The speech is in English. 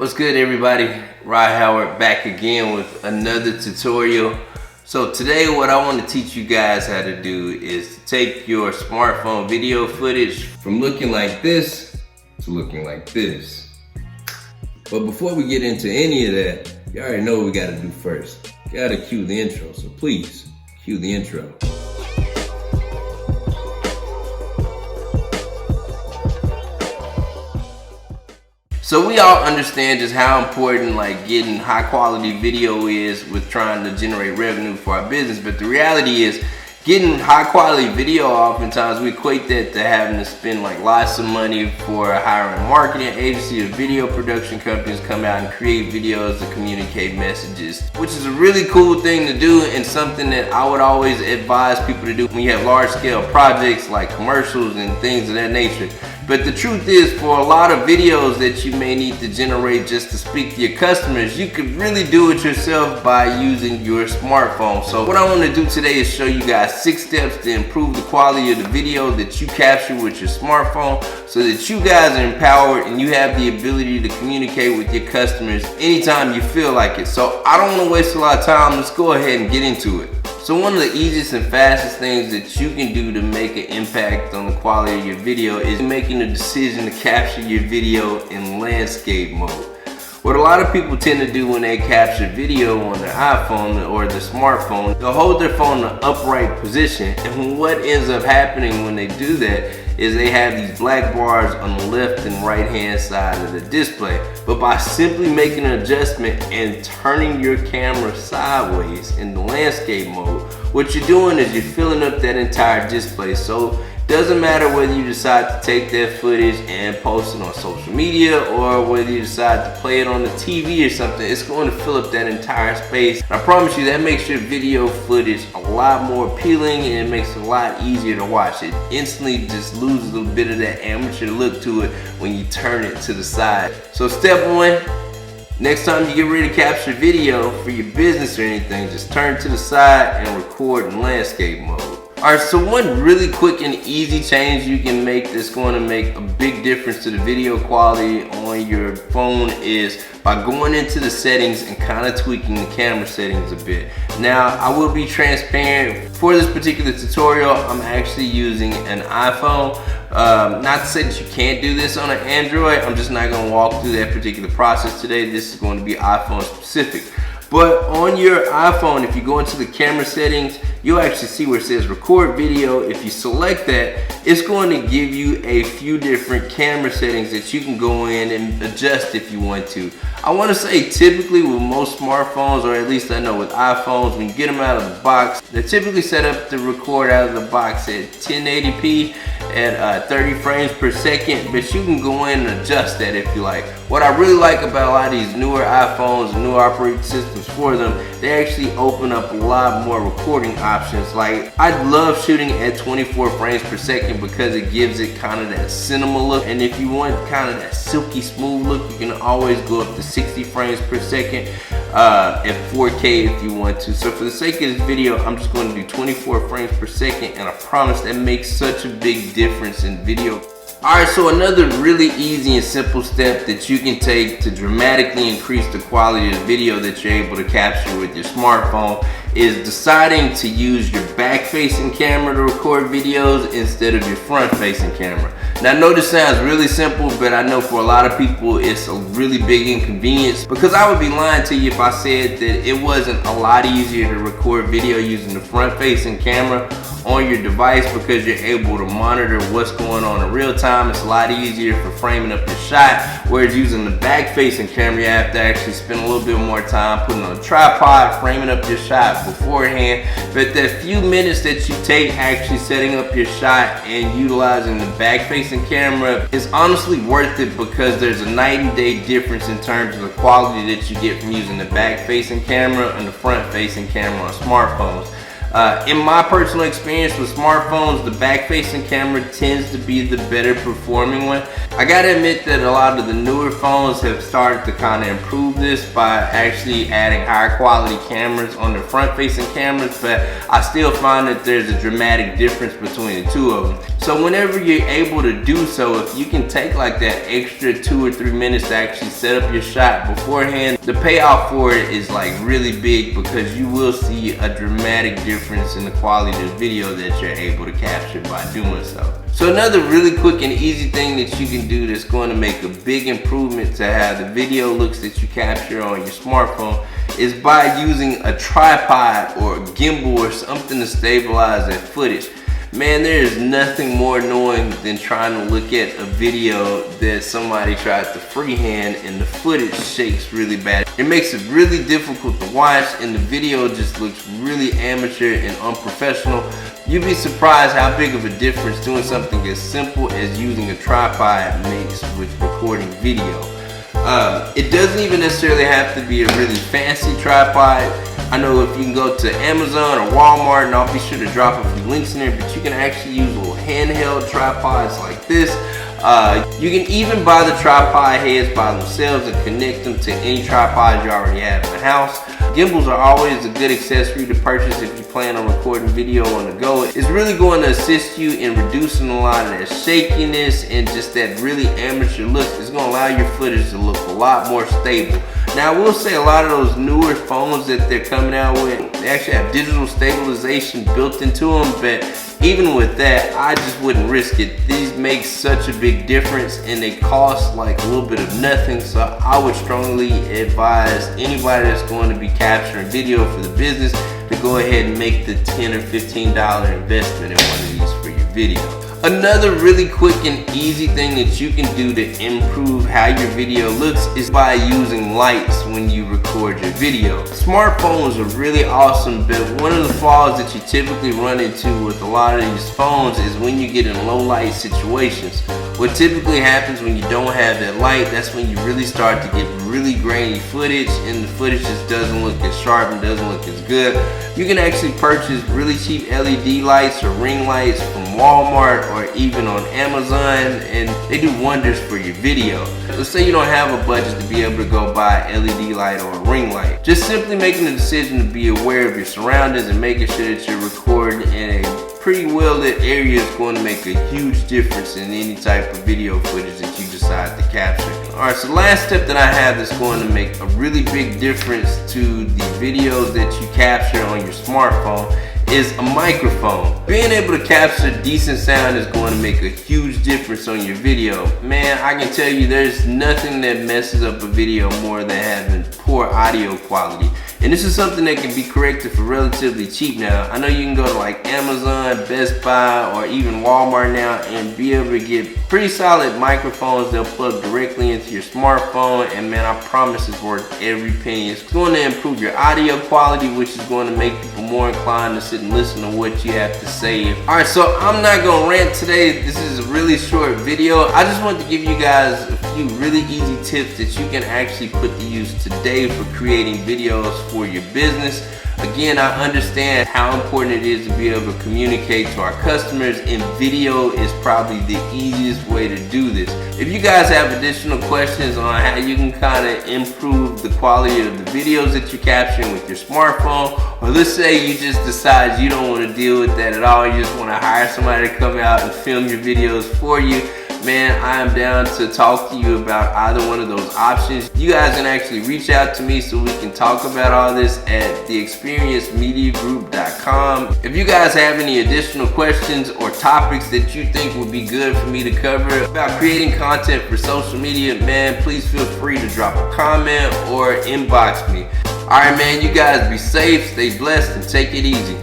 What's good, everybody? Rod Howard back again with another tutorial. So today what I want to teach you guys how to do is to take your smartphone video footage from looking like this to looking like this. But before we get into any of that, you already know what we got to do first. You got to cue the intro, so please cue the intro. So we all understand just how important getting high quality video is with trying to generate revenue for our business, but the reality is getting high quality video, oftentimes we equate that to having to spend lots of money for hiring a marketing agency or video production companies come out and create videos to communicate messages, which is a really cool thing to do and something that I would always advise people to do when you have large scale projects like commercials and things of that nature. But the truth is, for a lot of videos that you may need to generate just to speak to your customers, you could really do it yourself by using your smartphone. So what I want to do today is show you guys 6 steps to improve the quality of the video that you capture with your smartphone so that you guys are empowered and you have the ability to communicate with your customers anytime you feel like it. So I don't want to waste a lot of time. Let's go ahead and get into it. So one of the easiest and fastest things that you can do to make an impact on the quality of your video is making a decision to capture your video in landscape mode. What a lot of people tend to do when they capture video on their iPhone or their smartphone, they'll hold their phone in an upright position, and what ends up happening when they do that is they have these black bars on the left and right hand side of the display. But by simply making an adjustment and turning your camera sideways in the landscape mode, what you're doing is you're filling up that entire display. So it doesn't matter whether you decide to take that footage and post it on social media or whether you decide to play it on the TV or something, it's going to fill up that entire space. And I promise you that makes your video footage a lot more appealing and it makes it a lot easier to watch. It instantly just loses a bit of that amateur look to it when you turn it to the side. So step 1, next time you get ready to capture video for your business or anything, just turn to the side and record in landscape mode. Alright, so one really quick and easy change you can make that's going to make a big difference to the video quality on your phone is by going into the settings and kind of tweaking the camera settings a bit. Now, I will be transparent. For this particular tutorial, I'm actually using an iPhone. Not to say that you can't do this on an Android. I'm just not going to walk through that particular process today. This is going to be iPhone specific. But on your iPhone, if you go into the camera settings, you'll actually see where it says record video. If you select that, it's going to give you a few different camera settings that you can go in and adjust if you want to. I want to say typically with most smartphones, or at least I know with iPhones, when you get them out of the box, they're typically set up to record out of the box at 1080p at 30 frames per second, but you can go in and adjust that if you like. What I really like about a lot of these newer iPhones and newer operating systems for them, they actually open up a lot more recording options. I love shooting at 24 frames per second because it gives it kind of that cinema look, and if you want kind of that silky smooth look, you can always go up to 60 frames per second at 4K if you want to. So for the sake of this video, I'm just going to do 24 frames per second, and I promise that makes such a big difference in video. Alright, so another really easy and simple step that you can take to dramatically increase the quality of the video that you're able to capture with your smartphone is deciding to use your back-facing camera to record videos instead of your front-facing camera. Now I know this sounds really simple, but I know for a lot of people it's a really big inconvenience, because I would be lying to you if I said that it wasn't a lot easier to record video using the front-facing camera on your device, because you're able to monitor what's going on in real time. It's a lot easier for framing up your shot, whereas using the back-facing camera you have to actually spend a little bit more time putting on a tripod, framing up your shot beforehand. But that few minutes that you take actually setting up your shot and utilizing the back-facing camera is honestly worth it, because there's a night and day difference in terms of the quality that you get from using the back-facing camera and the front-facing camera on smartphones. In my personal experience with smartphones, the back-facing camera tends to be the better performing one. I gotta admit that a lot of the newer phones have started to kind of improve this by actually adding higher quality cameras on the front-facing cameras, but I still find that there's a dramatic difference between the two of them. So whenever you're able to do so, if you can take like that extra 2 or 3 minutes to actually set up your shot beforehand, the payoff for it is like really big, because you will see a dramatic difference in the quality of the video that you're able to capture by doing so. So another really quick and easy thing that you can do that's going to make a big improvement to how the video looks that you capture on your smartphone is by using a tripod or a gimbal or something to stabilize that footage. Man, there is nothing more annoying than trying to look at a video that somebody tried to freehand and the footage shakes really bad. It makes it really difficult to watch, and the video just looks really amateur and unprofessional. You'd be surprised how big of a difference doing something as simple as using a tripod makes with recording video. It doesn't even necessarily have to be a really fancy tripod. I know if you can go to Amazon or Walmart, and I'll be sure to drop a few links in there, but you can actually use little handheld tripods like this. You can even buy the tripod heads by themselves and connect them to any tripod you already have in the house. Gimbals are always a good accessory to purchase if you plan on recording video on the go. It's really going to assist you in reducing a lot of that shakiness and just that really amateur look. It's going to allow your footage to look a lot more stable. Now, I will say a lot of those newer phones that they're coming out with, they actually have digital stabilization built into them, but even with that, I just wouldn't risk it. These make such a big difference and they cost like a little bit of nothing, so I would strongly advise anybody that's going to be capturing video for the business to go ahead and make the $10 or $15 investment in one of these for your video. Another really quick and easy thing that you can do to improve how your video looks is by using lights when you record your video. Smartphones are really awesome, but one of the flaws that you typically run into with a lot of these phones is when you get in low light situations. What typically happens when you don't have that light, that's when you really start to get really grainy footage, and the footage just doesn't look as sharp and doesn't look as good. You can actually purchase really cheap LED lights or ring lights from Walmart or even on Amazon, and they do wonders for your video. Let's say you don't have a budget to be able to go buy an LED light or a ring light. Just simply making the decision to be aware of your surroundings and making sure that you're recording in a pretty well lit area is going to make a huge difference in any type of video footage that you decide to capture. Alright, so the last tip that I have that's going to make a really big difference to the videos that you capture on your smartphone is a microphone. Being able to capture decent sound is going to make a huge difference on your video. Man, I can tell you there's nothing that messes up a video more than having poor audio quality. And this is something that can be corrected for relatively cheap now. I know you can go to like Amazon, Best Buy, or even Walmart now and be able to get pretty solid microphones. They'll plug directly into your smartphone, and man, I promise it's worth every penny. It's going to improve your audio quality, which is going to make people more inclined to sit and listen to what you have to say. Alright, so I'm not going to rant today. This is a really short video. I just want to give you guys a few really easy tips that you can actually put to use today for creating videos for your business. Again, I understand how important it is to be able to communicate to our customers, and video is probably the easiest way to do this. If you guys have additional questions on how you can kind of improve the quality of the videos that you're capturing with your smartphone, or let's say you just decide you don't want to deal with that at all, you just want to hire somebody to come out and film your videos for you, man, I am down to talk to you about either one of those options. You guys can actually reach out to me so we can talk about all this at theexperiencemediagroup.com. If you guys have any additional questions or topics that you think would be good for me to cover about creating content for social media, man, please feel free to drop a comment or inbox me. Alright, man, you guys be safe, stay blessed, and take it easy.